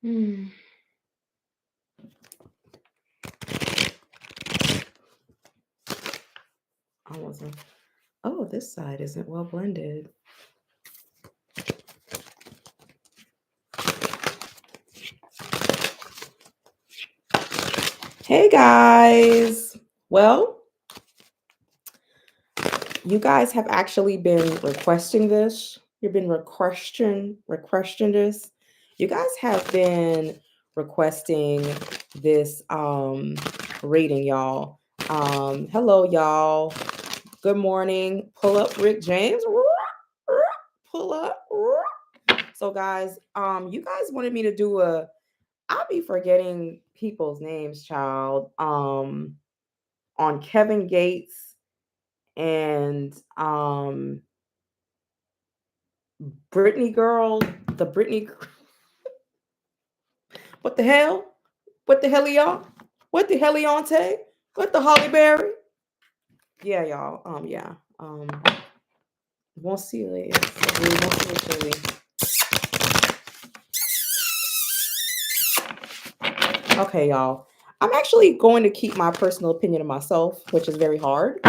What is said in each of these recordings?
Hmm. I wasn't. Oh, this side isn't well blended. Hey guys. Well, you guys have actually been requesting this. You've been requesting this. You guys have been requesting this reading, y'all. Hello, y'all. Good morning. Pull up Rick James. Pull up. So guys, you guys wanted me to do a I'll be forgetting people's names, child. On Kevingates and Brittany girl, the Brittany. What the hell? What the hell, y'all? What the hell, Leonte? What the Holly Berry? Yeah, y'all. Yeah. Won't see you later. We won't see you shortly. Okay, y'all. I'm actually going to keep my personal opinion of myself, which is very hard.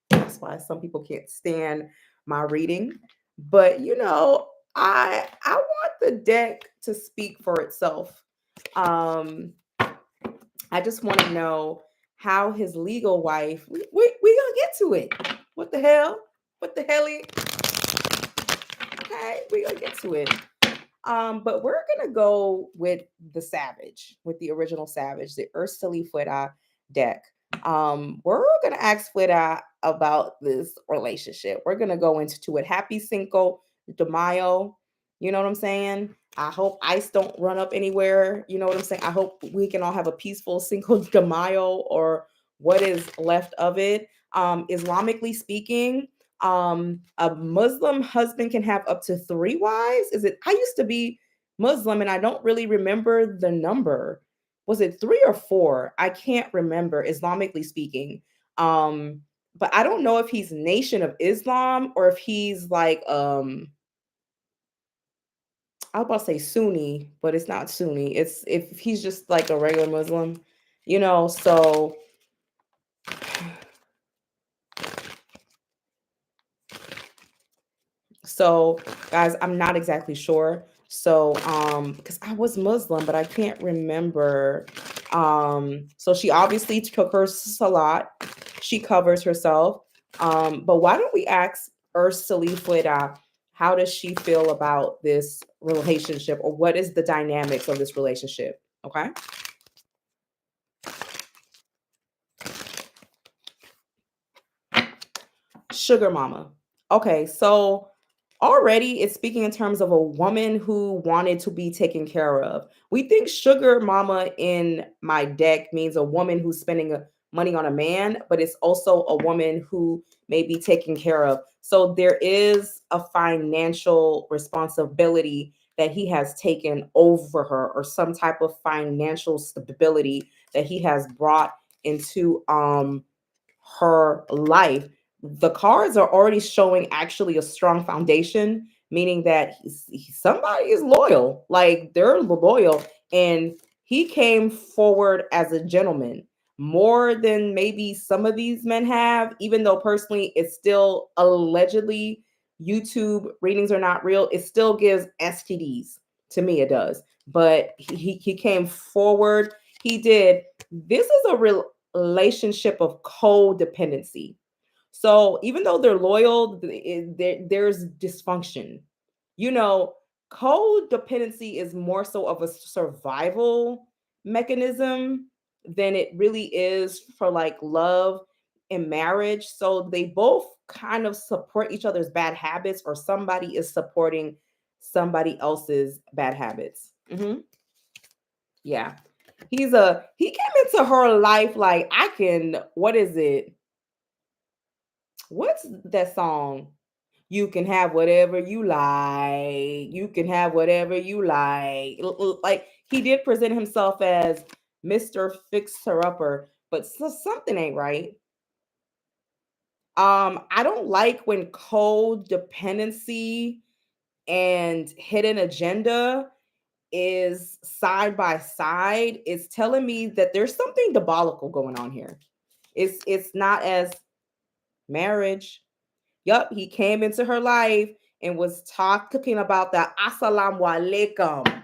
That's why some people can't stand my reading. But I want the deck to speak for itself. I just want to know how his legal wife. We gonna get to it. What the hell? What the hell? Okay, we gonna get to it. But we're gonna go with the Savage, with the original Savage, the Ursula Fuera deck. We're gonna ask Fuera about this relationship. We're gonna go into it. Happy Cinco de Mayo. You know what I'm saying? I hope ice don't run up anywhere. You know what I'm saying? I hope we can all have a peaceful Cinco de Mayo or what is left of it. Islamically speaking, a Muslim husband can have up to 3 wives. Is it? I used to be Muslim and I don't really remember the number. Was it 3 or 4? I can't remember, Islamically speaking. But I don't know if he's Nation of Islam or if he's like I was about to say Sunni, but it's not Sunni. It's if he's just like a regular Muslim, so So, guys, I'm not exactly sure. So, because I was Muslim, but I can't remember. So she obviously took her salat. She covers herself. But why don't we ask Ursula Fuera, how does she feel about this relationship, or what is the dynamics of this relationship? Okay. Sugar mama. Okay, so already it's speaking in terms of a woman who wanted to be taken care of. We think sugar mama in my deck means a woman who's spending money on a man, but it's also a woman who may be taken care of. So there is a financial responsibility that he has taken over her, or some type of financial stability that he has brought into her life. The cards are already showing actually a strong foundation, meaning that somebody is loyal, like they're loyal, and he came forward as a gentleman more than maybe some of these men have, even though personally it's still allegedly YouTube readings are not real. It still gives STDs to me, it does. But he came forward. He did. This is a real relationship of codependency. So even though they're loyal, there's dysfunction. You know, codependency is more so of a survival mechanism than it really is for like love and marriage. So they both kind of support each other's bad habits, or somebody is supporting somebody else's bad habits. Yeah. He came into her life like, I can, what is it? What's that song? You can have whatever you like. You can have whatever you like. Like he did present himself as Mr. Fixer Upper, but something ain't right. I don't like when codependency and hidden agenda is side by side, it's telling me that there's something diabolical going on here. It's not as marriage. Yup, he came into her life and was talking about the assalamu alaikum.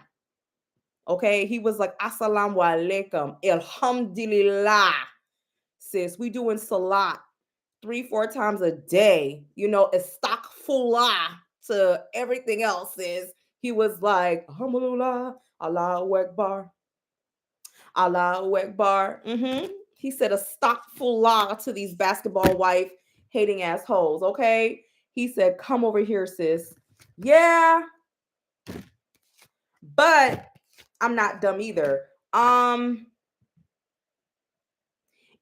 Okay, he was like assalamu alaikum, alhamdulillah. Sis, we doing salat 3-4 times a day. You know, astaghfirullah to everything else. Sis, he was like alhamdulillah, Allahu Akbar, Allahu Akbar. He said astaghfirullah to these basketball wife hating assholes. Okay, he said, "Come over here, sis." Yeah, but I'm not dumb either.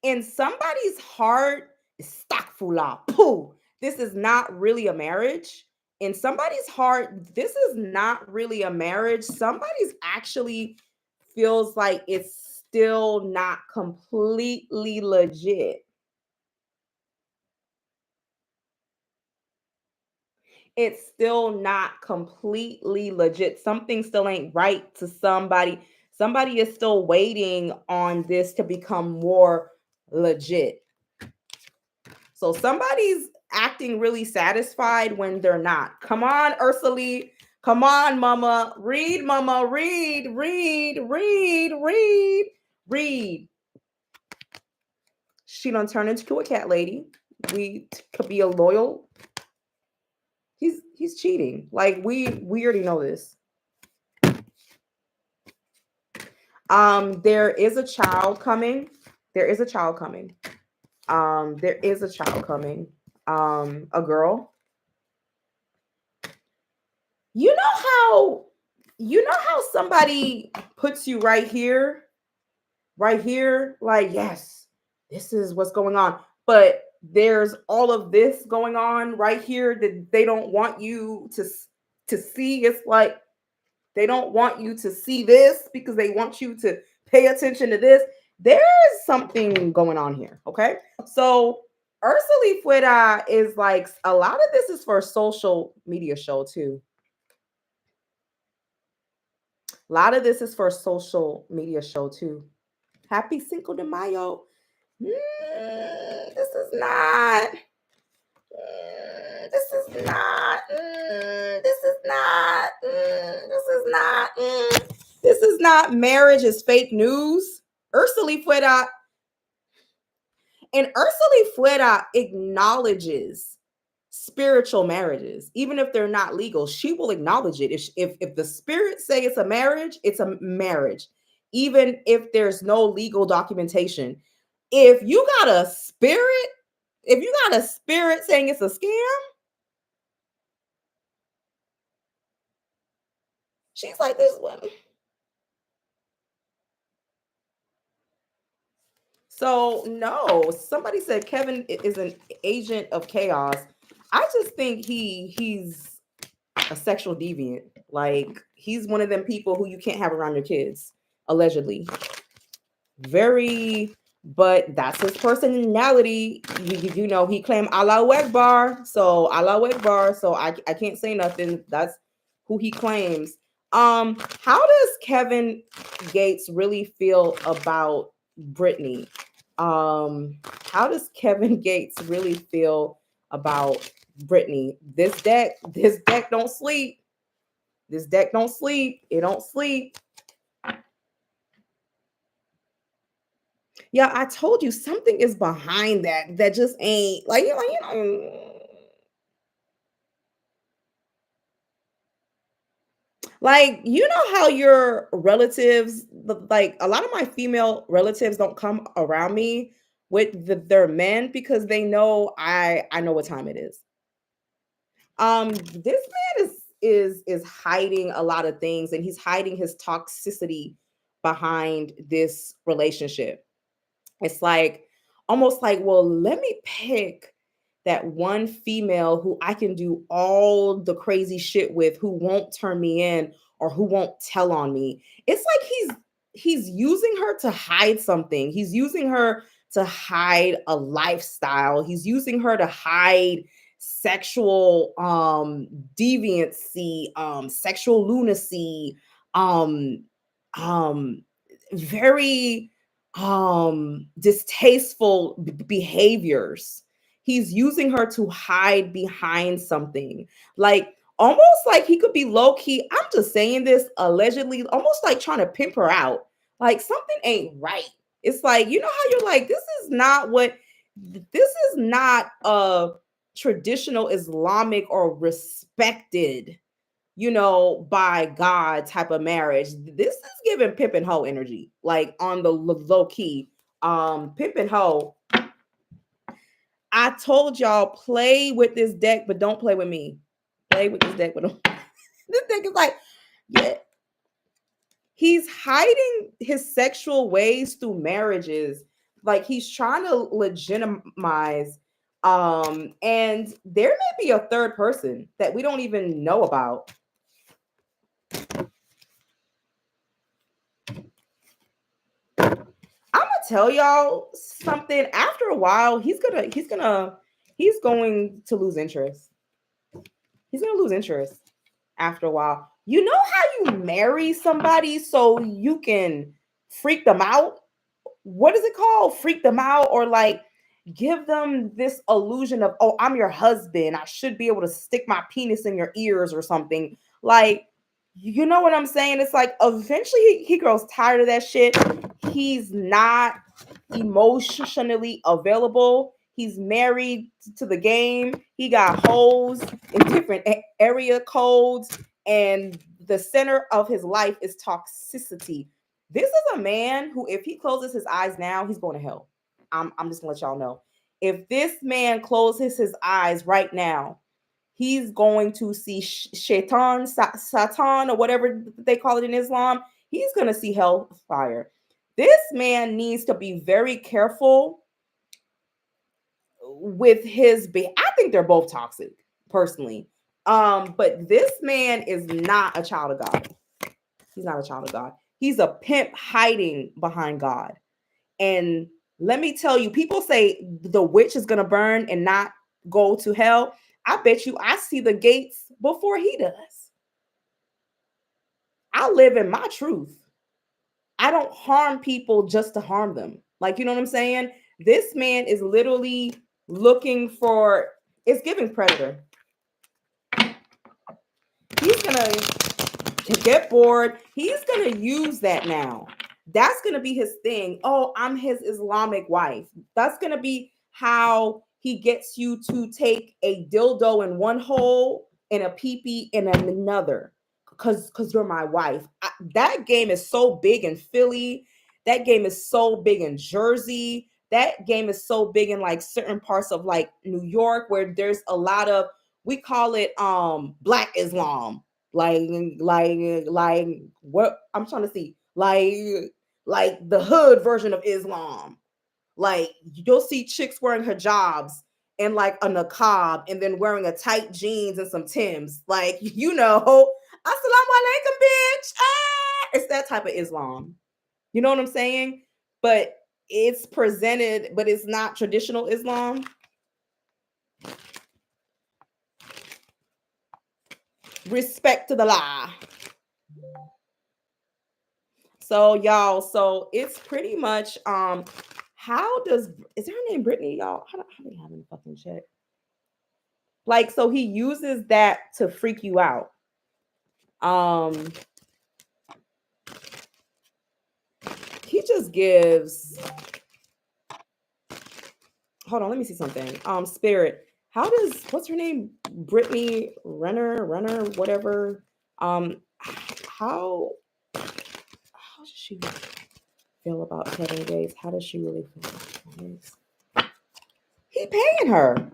In somebody's heart, astaghfirullah, pooh, this is not really a marriage. In somebody's heart, this is not really a marriage. Somebody's actually feels like it's still not completely legit. It's still not completely legit. Something still ain't right to somebody. Somebody is still waiting on this to become more legit. So somebody's acting really satisfied when they're not. Come on, Ursula. Come on, mama. Read, mama. Read, read, read, read, read. She done turn into a cat lady. We could be a loyal. He's cheating. Like we already know this. There is a child coming. There is a child coming. There is a child coming. A girl. You know how somebody puts you right here, like, yes, this is what's going on. But there's all of this going on right here that they don't want you to see. It's like they don't want you to see this because they want you to pay attention to this. There's something going on here. Okay. So Ursula Fuera is like, a lot of this is for social media show too. A lot of this is for social media show too. Happy Cinco de Mayo. This is not. This is not. This is not. This is not. This is not. Marriage is fake news. Ursula Fuera. And Ursula Fuera acknowledges spiritual marriages, even if they're not legal. She will acknowledge it. If the spirits say it's a marriage, it's a marriage, even if there's no legal documentation. If you got a spirit, if you got a spirit saying it's a scam, she's like this one. So no, somebody said Kevin is an agent of chaos. I just think he's a sexual deviant. Like he's one of them people who you can't have around your kids, allegedly. Very, but that's his personality. You know, he claimed Allahu Akbar, so Allahu Akbar. So I can't say nothing. That's who he claims. How does Kevin Gates really feel about Brittany? How does Kevin Gates really feel about Brittany? This deck don't sleep. This deck don't sleep. It don't sleep. Yeah, I told you something is behind that that just ain't like like you know how your relatives, like a lot of my female relatives don't come around me with their men because they know I know what time it is. This man is hiding a lot of things, and he's hiding his toxicity behind this relationship. It's like almost like, well, let me pick that one female who I can do all the crazy shit with, who won't turn me in or who won't tell on me. It's like he's using her to hide something. He's using her to hide a lifestyle. He's using her to hide sexual deviancy, sexual lunacy, um um very distasteful behaviors. He's using her to hide behind something. Like almost like he could be low key. I'm just saying this allegedly, almost like trying to pimp her out. Like something ain't right. It's like, you know how you're like, this is not a traditional Islamic or respected, by God type of marriage. This is giving pimp and hoe energy, like on the low key. Pimp and hoe. I told y'all play with this deck, but don't play with me. Play with this deck, but don't. This deck is like, yeah. He's hiding his sexual ways through marriages. Like he's trying to legitimize. And there may be a third person that we don't even know about. I'm gonna tell y'all something. After a while, he's going to lose interest. He's gonna lose interest after a while. You know how you marry somebody so you can freak them out? What is it called? Freak them out, or like give them this illusion of, oh, I'm your husband. I should be able to stick my penis in your ears or something. Like, you know what I'm saying? It's like eventually he grows tired of that shit. He's not emotionally available. He's married to the game. He got hoes in different area codes, and the center of his life is toxicity. This is a man who, if he closes his eyes now, he's going to hell. I'm just gonna let y'all know. If this man closes his eyes right now, he's going to see Shaitan, Satan, or whatever they call it in Islam. He's going to see hellfire. This man needs to be very careful with his I think they're both toxic, personally. But this man is not a child of God. He's not a child of God. He's a pimp hiding behind God. And let me tell you, people say the witch is going to burn and not go to hell. I bet you I see the gates before he does. I live in my truth. I don't harm people just to harm them. Like, you know what I'm saying? This man is literally looking for, it's giving predator. He's going to get bored. He's going to use that now. That's going to be his thing. Oh, I'm his Islamic wife. That's going to be how he gets you to take a dildo in one hole and a peepee in another. Because you're my wife. That game is so big in Philly. That game is so big in Jersey. That game is so big in like certain parts of like New York, where there's a lot of, we call it Black Islam. Like what I'm trying to see. Like the hood version of Islam. Like you'll see chicks wearing hijabs and like a niqab and then wearing a tight jeans and some Timbs. Like, assalamu alaikum, bitch. It's that type of Islam. You know what I'm saying? But it's presented, but it's not traditional Islam. Respect to the law. So y'all, so it's pretty much how is her name Brittany, y'all? How do they have in fucking shit? Like, so he uses that to freak you out. He just gives, hold on, let me see something. Spirit, what's her name? Brittany Renner, whatever. How does she feel about Kevingates? How does she really feel about this? He paying her.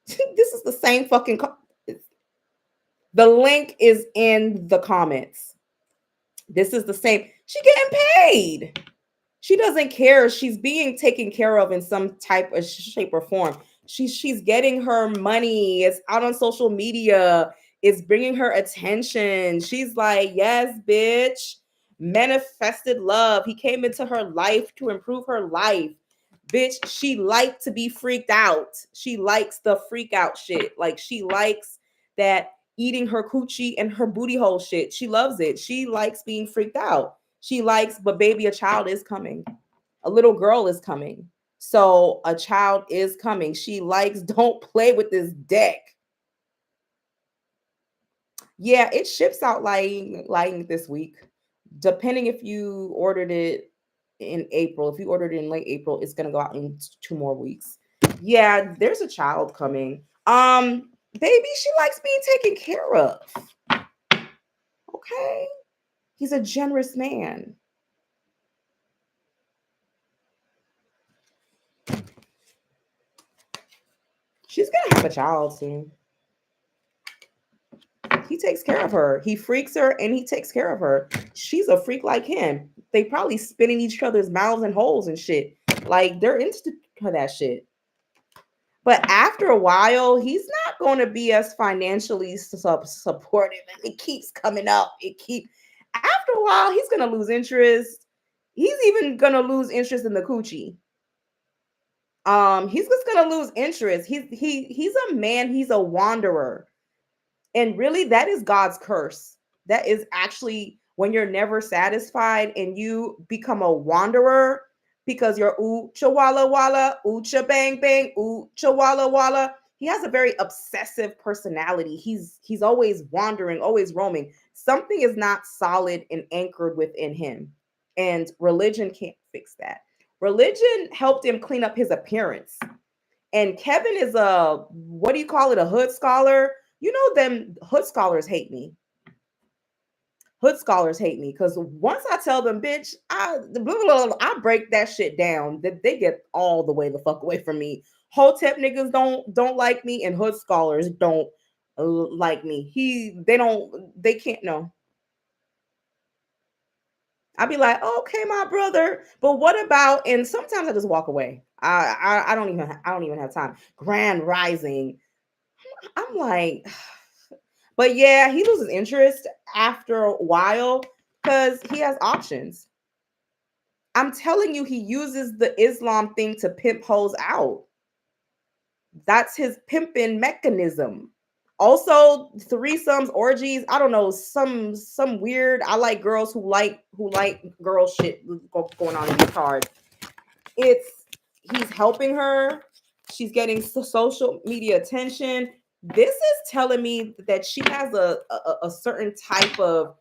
This is the same fucking the link is in the comments. This is the same. She getting paid. She doesn't care. She's being taken care of in some type of shape or form. She's getting her money. It's out on social media. It's bringing her attention. She's like, yes, bitch. Manifested love. He came into her life to improve her life. Bitch, she liked to be freaked out. She likes the freak out shit. Like, she likes that eating her coochie and her booty hole shit. She loves it. She likes being freaked out. She likes, but baby, a child is coming. A little girl is coming. So a child is coming. She likes, don't play with this deck. Yeah, it ships out lying this week. Depending if you ordered it in April. If you ordered it in late April, it's gonna go out in 2 more weeks. Yeah, there's a child coming. Baby, she likes being taken care of. Okay. He's a generous man. She's gonna have a child soon. He takes care of her. He freaks her and he takes care of her. She's a freak like him. They probably spinning each other's mouths and holes and shit. Like they're into that shit. But after a while, he's not going to be as financially supportive. It keeps coming up. After a while, he's going to lose interest. He's even going to lose interest in the coochie. He's just going to lose interest. He's a man. He's a wanderer. And really, that is God's curse. That is actually when you're never satisfied and you become a wanderer because you're ooh cha walla walla, ooh cha bang bang, ooh cha walla walla. He has a very obsessive personality. He's always wandering, always roaming. Something is not solid and anchored within him. And religion can't fix that. Religion helped him clean up his appearance. And Kevin is a, what do you call it, a hood scholar? You know, them hood scholars hate me. Hood scholars hate me because once I tell them, bitch, I break that shit down, that they get all the way the fuck away from me. Hotep niggas don't like me, and hood scholars don't like me. They can't know. I'd be like, okay, my brother, but what about? And sometimes I just walk away. I don't even have time. Grand Rising. I'm like, but yeah, he loses interest after a while because he has options. I'm telling you, he uses the Islam thing to pimp hoes out. That's his pimping mechanism. Also, threesomes, orgies. I don't know, some weird. I like girls who like girl shit going on in these cards. He's helping her. She's getting social media attention. This is telling me that she has a certain type of,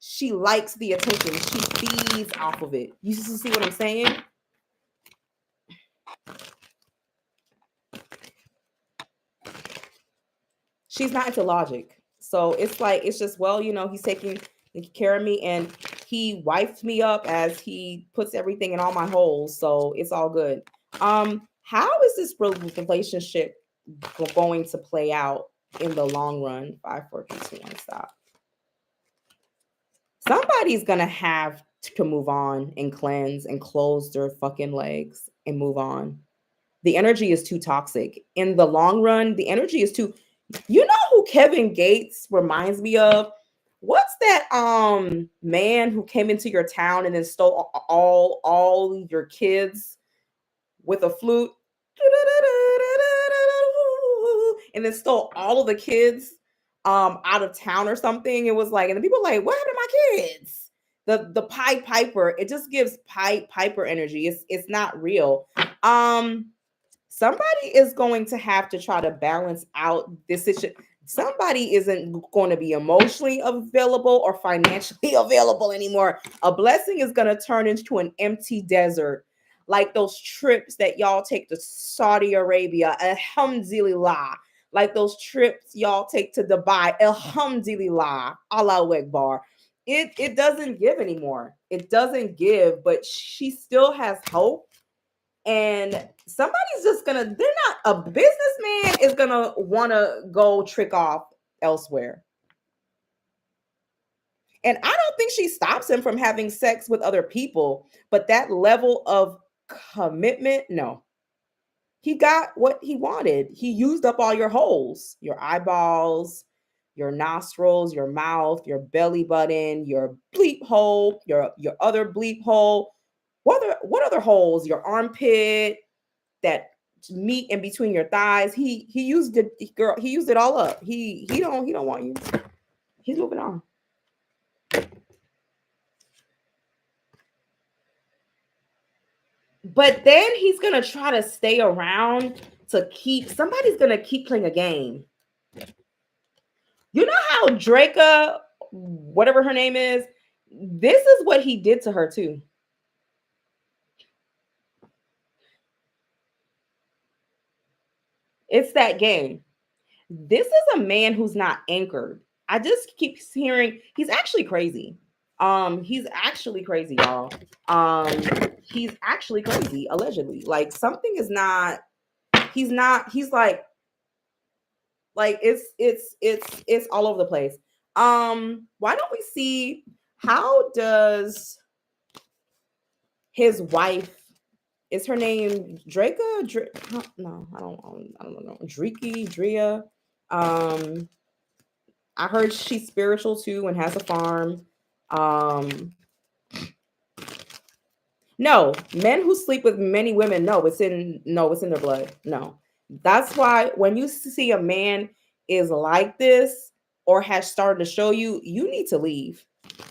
she likes the attention. She feeds off of it. You see what I'm saying? She's not into logic. So it's like, it's just, well, he's taking care of me and he wiped me up as he puts everything in all my holes. So it's all good. How is this relationship going to play out in the long run? 5, 4, 3, 2, 1, stop. Somebody's gonna have to move on and cleanse and close their fucking legs and move on. The energy is too toxic. In the long run, the energy is too. You know who Kevingates reminds me of? What's that man who came into your town and then stole all your kids with a flute? And then stole all of the kids out of town or something. It was like, and the people were like, what happened to my kids? The Pied Piper, it just gives Pied Piper energy. It's not real. Somebody is going to have to try to balance out this situation. Somebody isn't going to be emotionally available or financially available anymore. A blessing is going to turn into an empty desert, like those trips that y'all take to Saudi Arabia, alhamdulillah. Like those trips y'all take to Dubai, alhamdulillah, Allahu Akbar. It doesn't give anymore. It doesn't give, but she still has hope. And somebody's just gonna, they're not, a businessman is gonna want to go trick off elsewhere. And I don't think she stops him from having sex with other people, but that level of commitment, no. He got what he wanted. He used up all your holes, your eyeballs, your nostrils, your mouth, your belly button, your bleep hole, your other bleep hole. What other holes? Your armpit, that meat in between your thighs. He used it, girl. He used it all up. He don't want you. He's moving on. But then he's gonna try to stay around to keep somebody's gonna keep playing a game. You know how Draca, whatever her name is, this is what he did to her too. It's that game. This is a man who's not anchored. I just keep hearing he's actually crazy. He's actually crazy, y'all. Um, he's actually crazy, allegedly. Like something is not. He's not. He's like it's all over the place. Why don't we see how does his wife? Is her name Draca? No, I don't know. Driki, Drea. Um, I heard she's spiritual too and has a farm. No, men who sleep with many women, it's in their blood. No. That's why when you see a man is like this or has started to show you, you need to leave.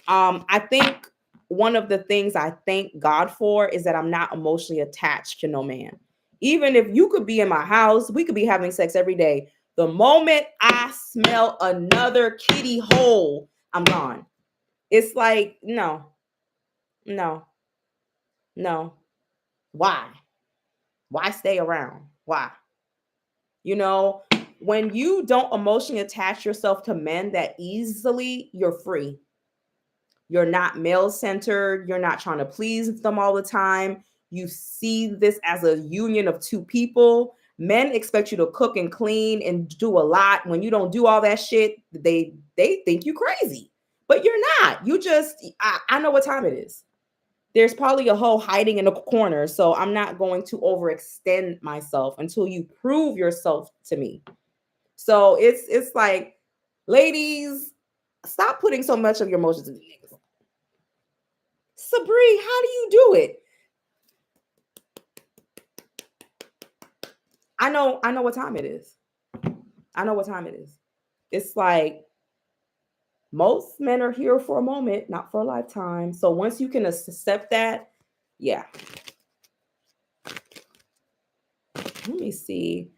I think one of the things I thank God for is that I'm not emotionally attached to no man. Even if you could be in my house, we could be having sex every day. The moment I smell another kitty hole, I'm gone. It's like, no, no, no. Why? Why stay around? Why? You know, when you don't emotionally attach yourself to men that easily, you're free. You're not male centered. You're not trying to please them all the time. You see this as a union of two people. Men expect you to cook and clean and do a lot. When you don't do all that shit, they think you crazy. But you're not. You just I know what time it is. There's probably a hoe hiding in a corner, so I'm not going to overextend myself until you prove yourself to me. So it's like, ladies, stop putting so much of your emotions in things. Sabri, how do you do it? I know what time it is. I know what time it is. It's like most men are here for a moment, not for a lifetime. So once you can accept that, yeah. Let me see.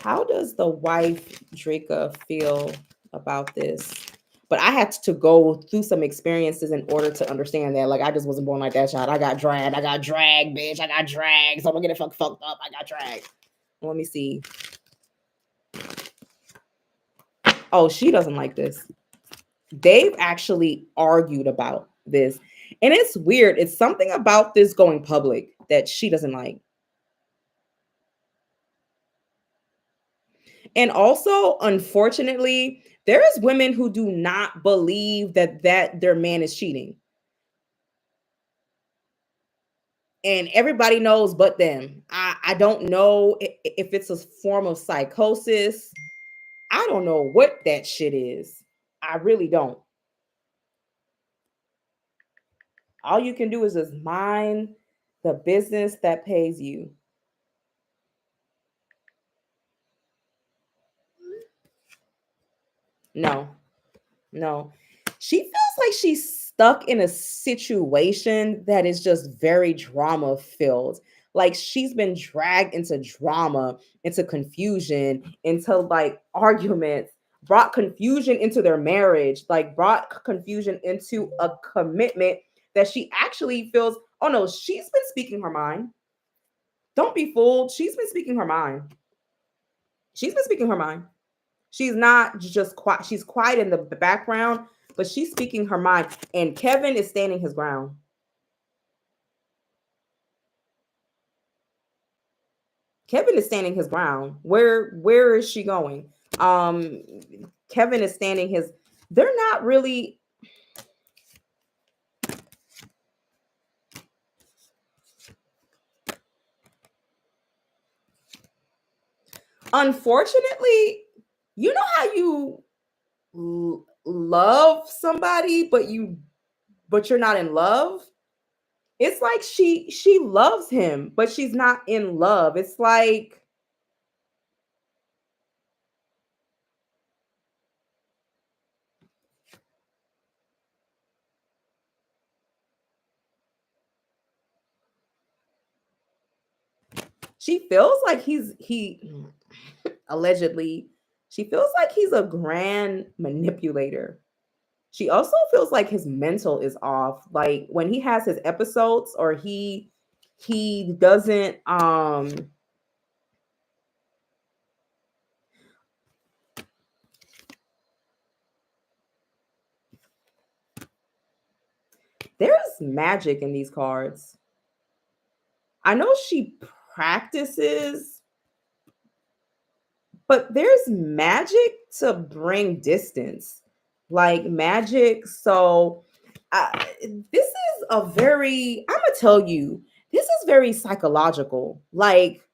How does the wife Draca feel about this? But I had to go through some experiences in order to understand that. Like I just wasn't born like that, child. I got dragged. I got dragged, bitch. I got dragged. So I'm gonna get it fucked up. I got dragged. Let me see. Oh, she doesn't like this. They've actually argued about this. And it's weird. It's something about this going public that she doesn't like. And also, unfortunately, there is women who do not believe that their man is cheating. And everybody knows but them. I don't know if it's a form of psychosis. I don't know what that shit is. I really don't. All you can do is just mind the business that pays you. No, no. She feels like she's stuck in a situation that is just very drama filled. Like she's been dragged into drama, into confusion, into like arguments, brought confusion into their marriage, like brought confusion into a commitment that she actually feels, oh no, she's been speaking her mind. Don't be fooled. She's been speaking her mind. She's been speaking her mind. She's not just quiet. She's quiet in the background, but she's speaking her mind. And Kevin is standing his ground. Kevin is standing his ground. Where is she going? Um, Kevin is standing his. They're not really. Unfortunately, you know how you love somebody, but you're not in love. It's like she loves him, but she's not in love. It's like She feels like he allegedly, she feels like he's a grand manipulator. She also feels like his mental is off. Like when he has his episodes or he doesn't there's magic in these cards. I know she practices, but there's magic to bring distance. Like magic. So this is a very, I'm gonna tell you, this is very psychological. Like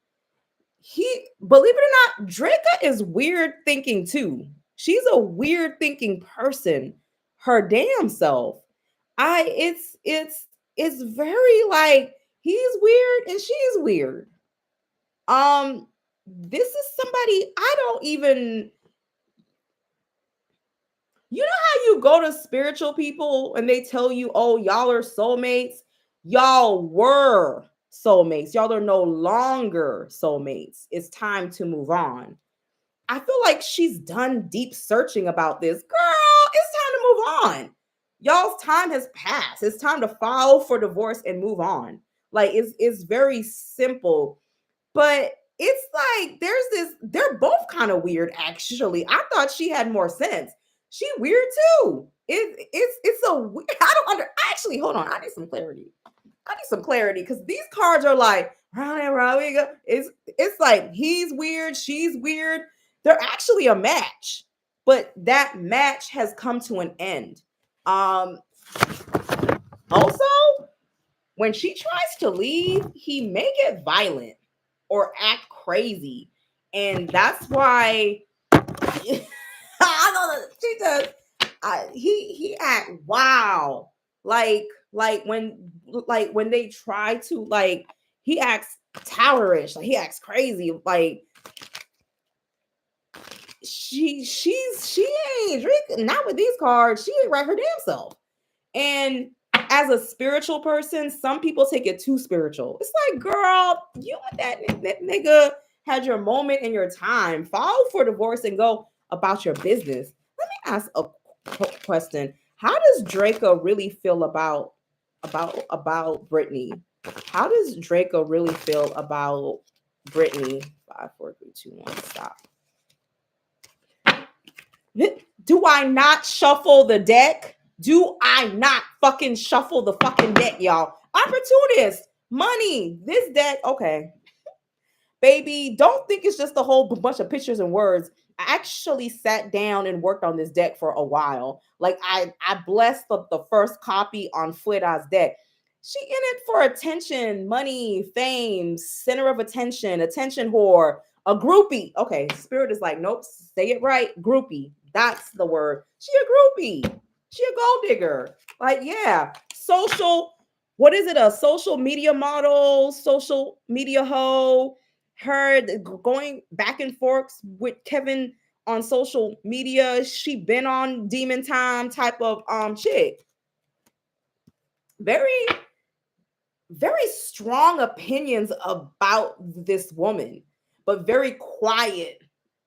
he, believe it or not, Draca is weird thinking too. She's a weird thinking person, her damn self. It's very like he's weird and she's weird. Um, this is somebody I don't even, you know how you go to spiritual people and they tell you, oh, y'all are soulmates? Y'all were soulmates. Y'all are no longer soulmates. It's time to move on. I feel like she's done deep searching about this. Girl, it's time to move on. Y'all's time has passed. It's time to file for divorce and move on. Like it's very simple. But it's like there's this, they're both kind of weird actually. I thought she had more sense. She weird too. It's a I don't under actually hold on. I need some clarity. I need some clarity because these cards are like round and round we go. It's like he's weird, she's weird. They're actually a match, but that match has come to an end. Um, also, when she tries to leave, he may get violent or act crazy, and that's why I know that she does. He act wow, like when they try to like he acts towerish, like he acts crazy, like she ain't drink not with these cards. She ain't right her damn self. And as a spiritual person, some people take it too spiritual. It's like, girl, you and that nigga had your moment and your time. File for divorce and go about your business. Let me ask a question. How does Draco really feel about Brittany? How does Draco really feel about Brittany? 5, 4, 3, 2, 1, stop. Do I not shuffle the deck? Do I not fucking shuffle the fucking deck, y'all? Opportunist, money, this deck, okay. Baby, don't think it's just a whole bunch of pictures and words. I actually sat down and worked on this deck for a while. Like I blessed the first copy on Fuera's deck. She in it for attention, money, fame, center of attention, attention whore, a groupie. Okay, spirit is like, nope, say it right, groupie. That's the word. She a groupie. She a gold digger. Like, yeah, social. What is it? A social media model, social media hoe, her going back and forth with Kevin on social media. She been on demon time type of chick. Very, very strong opinions about this woman, but very quiet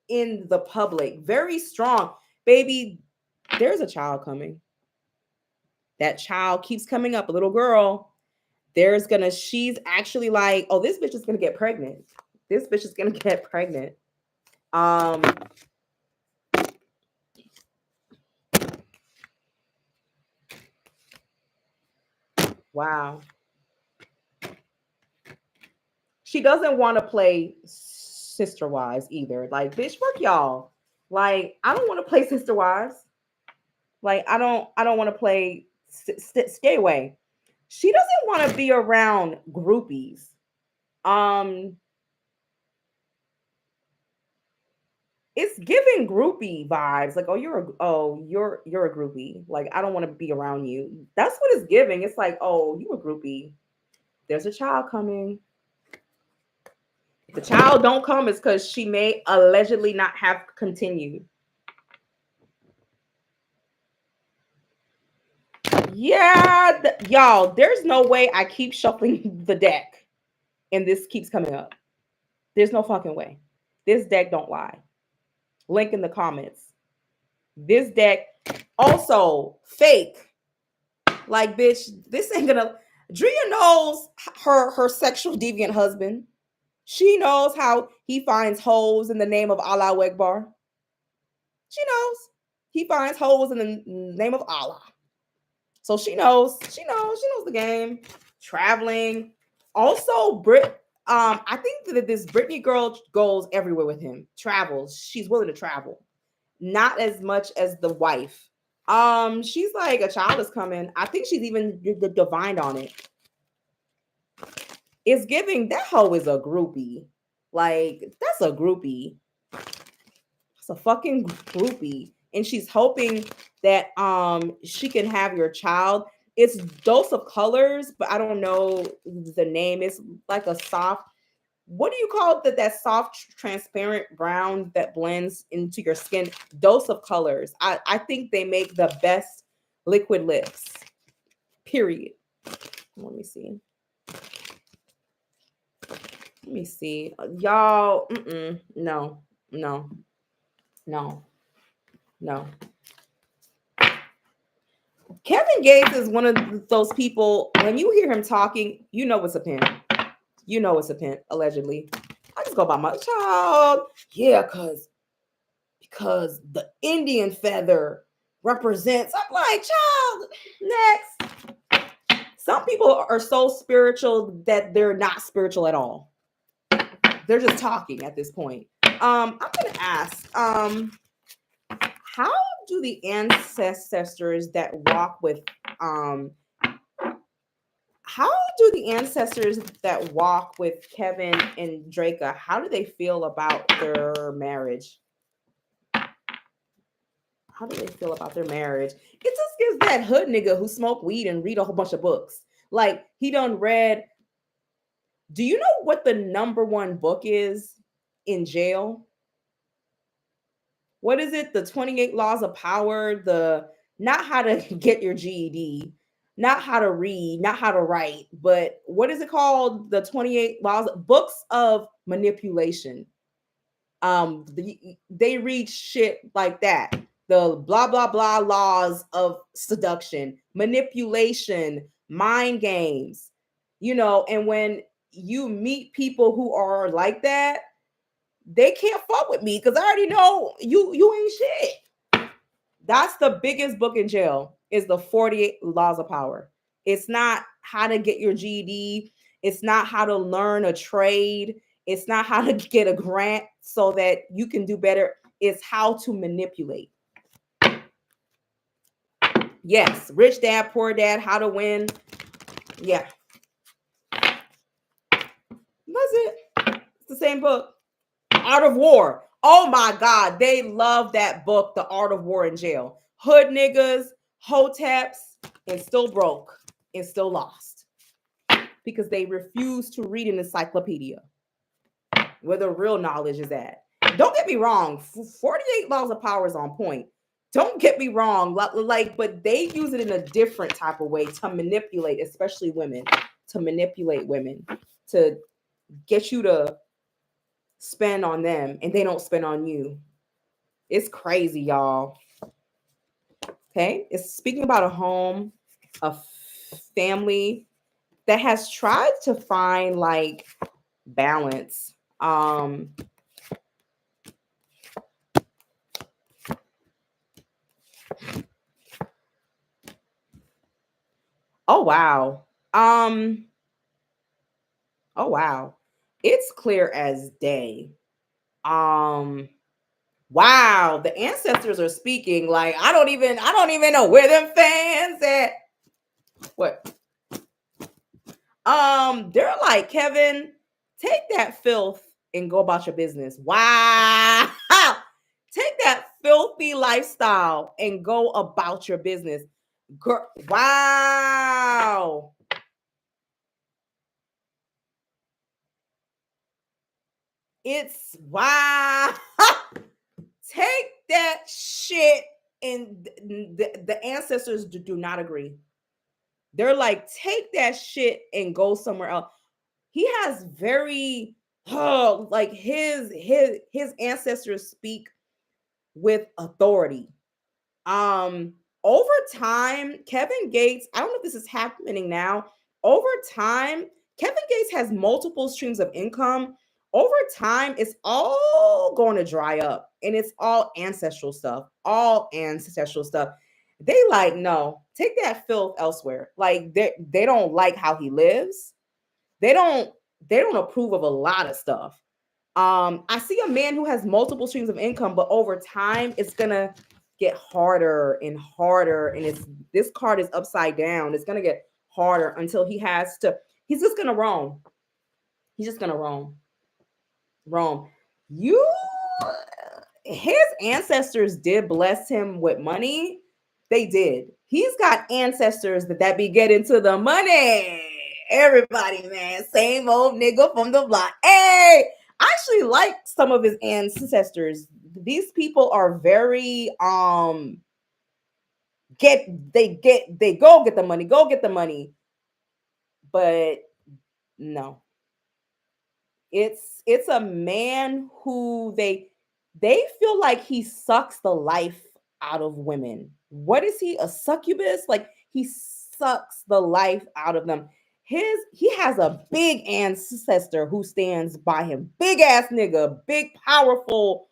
in the public. Very strong. Baby, there's a child coming. That child keeps coming up, a little girl. She's actually like, oh, this bitch is gonna get pregnant. This bitch is gonna get pregnant. Um, wow. She doesn't want to play sister wives either. Like, bitch, fuck y'all. Like, I don't want to play sister wives. Like, I don't want to play. Stay away. She doesn't want to be around groupies. Um, it's giving groupie vibes. Like, oh, you're a groupie. Like, I don't want to be around you. That's what it's giving. It's like, oh, you a groupie. There's a child coming. If the child don't come, it's because she may allegedly not have continued. Yeah, y'all, there's no way I keep shuffling the deck and this keeps coming up. There's no fucking way. This deck don't lie. Link in the comments. This deck also fake. Like, bitch, this ain't gonna. Drea knows her sexual deviant husband. She knows how he finds holes in the name of Allah Akbar. She knows he finds holes in the name of Allah. So she knows the game. Traveling. Also, I think that this Brittany girl goes everywhere with him. Travels. She's willing to travel. Not as much as the wife. She's like, a child is coming. I think she's even divined on it. It's giving that hoe is a groupie. Like, that's a groupie. It's a fucking groupie. And she's hoping that she can have your child. It's Dose of Colors, but I don't know the name. It's like a soft, what do you call it? That soft, transparent brown that blends into your skin. Dose of Colors. I think they make the best liquid lips. Period. Let me see. Let me see. Y'all, no. Kevingates is one of those people, when you hear him talking, you know it's a pimp. You know it's a pimp, allegedly. I just go by my child. Yeah, because the Indian feather represents. I'm like, child, next. Some people are so spiritual that they're not spiritual at all. They're just talking at this point. I'm gonna ask, how do the ancestors that walk with Kevin and Draca, how do they feel about their marriage? How do they feel about their marriage? It just gives that hood nigga who smoke weed and read a whole bunch of books. Like, he done read. Do you know what the number one book is in jail? What is it? The 28 Laws of Power, not how to get your GED, not how to read, not how to write, but what is it called? The 28 Laws, books of manipulation. They read shit like that. The blah, blah, blah laws of seduction, manipulation, mind games, and when you meet people who are like that, they can't fuck with me because I already know you ain't shit. That's the biggest book in jail, is the 48 Laws of Power. It's not how to get your GED. It's not how to learn a trade. It's not how to get a grant so that you can do better. It's how to manipulate. Yes, Rich Dad, Poor Dad, How to Win. Yeah. That's it. It's the same book. Art of War. Oh my God. They love that book, The Art of War in jail. Hood niggas, hoteps, and still broke and still lost because they refuse to read an encyclopedia where the real knowledge is at. Don't get me wrong. 48 Laws of Power is on point. Don't get me wrong. But they use it in a different type of way to manipulate, especially women, to get you to spend on them and they don't spend on you. It's crazy, y'all. Okay, it's speaking about a home, a family that has tried to find like balance. Oh wow. Oh wow. It's clear as day. Wow, the ancestors are speaking. Like, I don't even know where them fans at. What? They're like, Kevin, take that filth and go about your business. Wow. Take that filthy lifestyle and go about your business. Girl, wow. It's wow. Take that shit, and the ancestors do not agree. They're like, take that shit and go somewhere else. He has very Oh, like his ancestors speak with authority. Um, Over time, Kevin Gates, I don't know if this is happening now. Over time, Kevin Gates has multiple streams of income. Over time, it's all going to dry up and it's all ancestral stuff, all ancestral stuff. They like, no, take that filth elsewhere. Like they don't like how he lives. They don't they don't approve of a lot of stuff. I see a man who has multiple streams of income, but over time it's gonna get harder and harder, and it's this card is upside down. It's gonna get harder until he's just gonna roam. He's just gonna roam. You His ancestors did bless him with money. They did. He's got ancestors that be getting to the money. Everybody, man, same old nigga from the block. Hey, I actually like some of his ancestors. These people are very they go get the money, go get the money. But no, it's a man who they feel like he sucks the life out of women. What is he? A succubus? Like he sucks the life out of them. He has a big ancestor who stands by him. Big ass nigga, big powerful.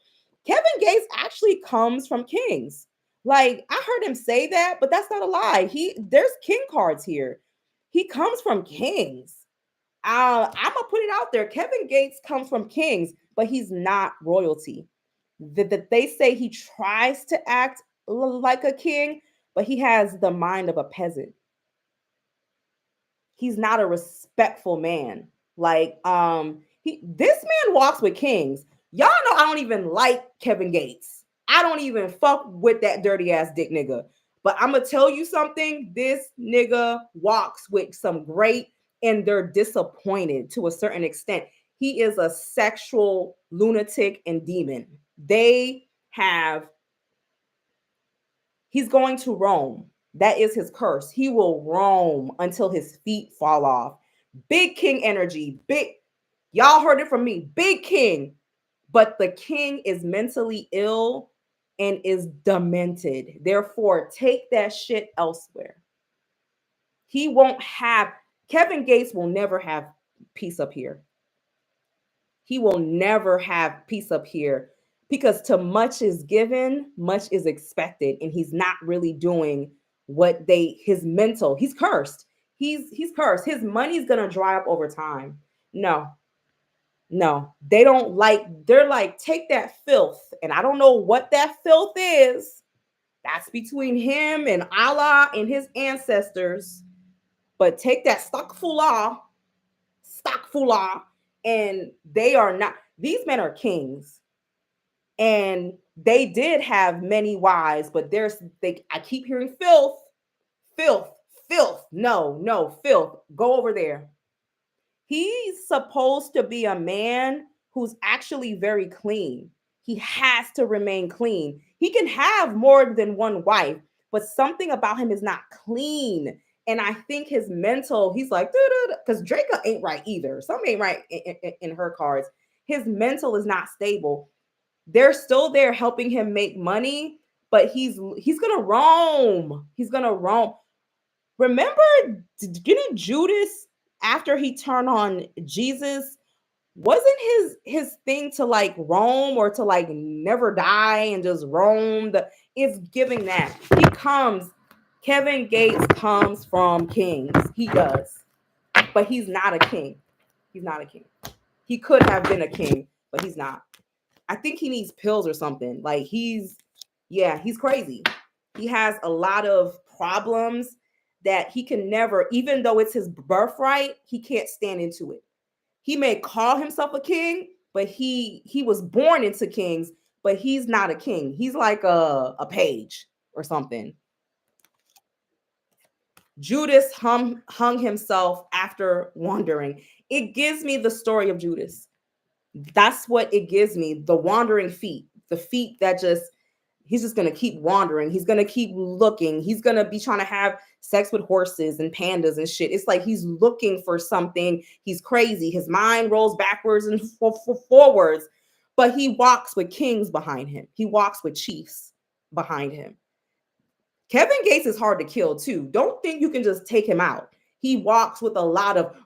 Kevin Gates actually comes from kings. Like I heard him say that, but that's not a lie. There's king cards here. He comes from kings. I'm gonna put it out there. Kevin Gates comes from kings, but he's not royalty. That they say he tries to act like a king, but he has the mind of a peasant. He's not a respectful man. Like this man walks with kings. Y'all know I don't even like Kevin Gates. I don't even fuck with that dirty ass dick nigga. But I'm gonna tell you something. This nigga walks with some great, and they're disappointed to a certain extent. He is a sexual lunatic and demon. They have He's going to roam. That is his curse. He will roam until his feet fall off. Big king energy. Y'all heard it from me. Big king. But the king is mentally ill and is demented. Therefore, take that shit elsewhere. He won't have, Kevin Gates will never have peace up here. He will never have peace up here because to much is given, much is expected, and he's not really doing his mental. He's cursed. He's cursed. His money's gonna dry up over time. No, no, they don't like. They're like, take that filth, and I don't know what that filth is. That's between him and Allah and his ancestors. But take that stock fulah, and they are not. These men are kings, and they did have many wives, but I keep hearing filth, filth, filth. No, no, filth. Go over there. He's supposed to be a man who's actually very clean. He has to remain clean. He can have more than one wife, but something about him is not clean. And I think his mental, he's like, because Draco ain't right either. Something ain't right in her cards. His mental is not stable. They're still there helping him make money, but he's gonna roam. He's gonna roam. Remember, didn't Judas, after he turned on Jesus, wasn't his thing to like roam or to like never die and just roam? It's giving that. Kevin Gates comes from kings. He does. But he's not a king. He's not a king. He could have been a king, but he's not. I think he needs pills or something. Like he's crazy. He has a lot of problems that he can never, even though it's his birthright, he can't stand into it. He may call himself a king, but he was born into kings, but he's not a king. He's like a page or something. Judas hung himself after wandering. It gives me the story of Judas. That's what it gives me. The wandering feet, the feet that just, he's just gonna keep wandering. He's gonna keep looking. He's gonna be trying to have sex with horses and pandas and shit. It's like he's looking for something. He's crazy. His mind rolls backwards and forwards, but he walks with kings behind him. He walks with chiefs behind him. Kevingates is hard to kill too. Don't think you can just take him out. He walks with a lot of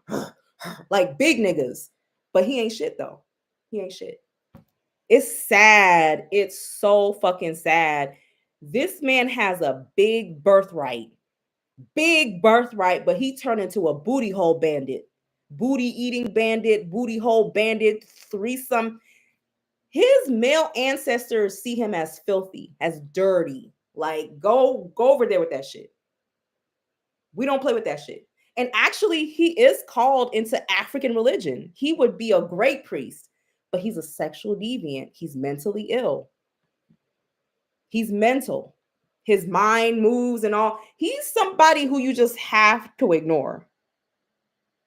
like big niggas, but he ain't shit though. He ain't shit. It's sad. It's so fucking sad. This man has a big birthright, but he turned into a booty hole bandit, booty eating bandit, booty hole bandit, threesome. His male ancestors see him as filthy, as dirty. Like, go over there with that shit. We don't play with that shit. And actually, he is called into African religion. He would be a great priest, but he's a sexual deviant. He's mentally ill. He's mental. His mind moves and all. He's somebody who you just have to ignore.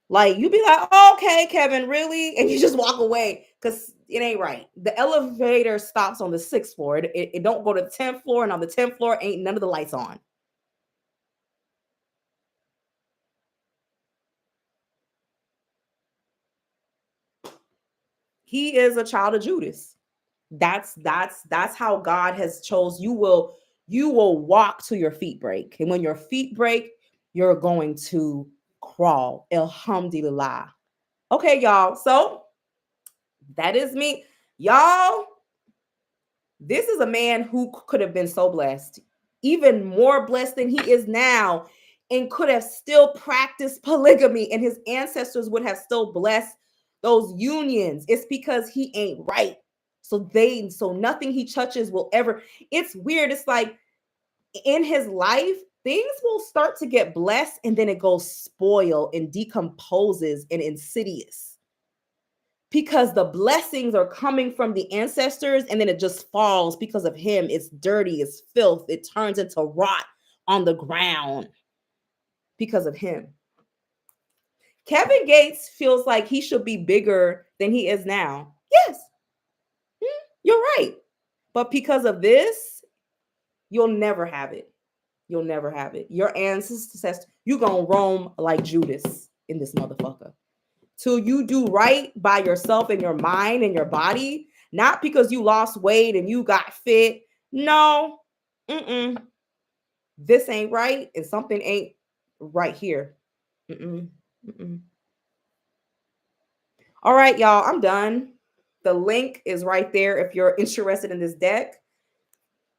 Like, you be like, oh, okay, Kevin, really? And you just walk away because it ain't right. The elevator stops on the 6th floor. It don't go to the 10th floor. And on the 10th floor, ain't none of the lights on. He is a child of Judas. That's how God has chose. You will walk till your feet break. And when your feet break, you're going to crawl. Alhamdulillah. Okay, y'all. So that is me. Y'all, this is a man who could have been so blessed, even more blessed than he is now, and could have still practiced polygamy, and his ancestors would have still blessed those unions. It's because he ain't right. So nothing he touches will ever. It's weird. It's like in his life, things will start to get blessed and then it goes spoil and decomposes and insidious because the blessings are coming from the ancestors and then it just falls because of him. It's dirty, it's filth, it turns into rot on the ground because of him. Kevingates feels like he should be bigger than he is now. Yes, you're right. But because of this, you'll never have it. You'll never have it. Your ancestors, you're going to roam like Judas in this motherfucker. Till you do right by yourself and your mind and your body, not because you lost weight and you got fit. No. This ain't right and something ain't right here. All right, y'all, I'm done. The link is right there if you're interested in this deck.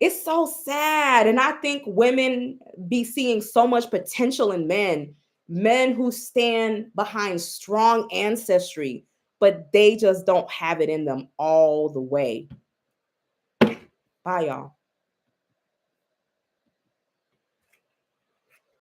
It's so sad. And I think women be seeing so much potential in men who stand behind strong ancestry, but they just don't have it in them all the way. Bye, y'all.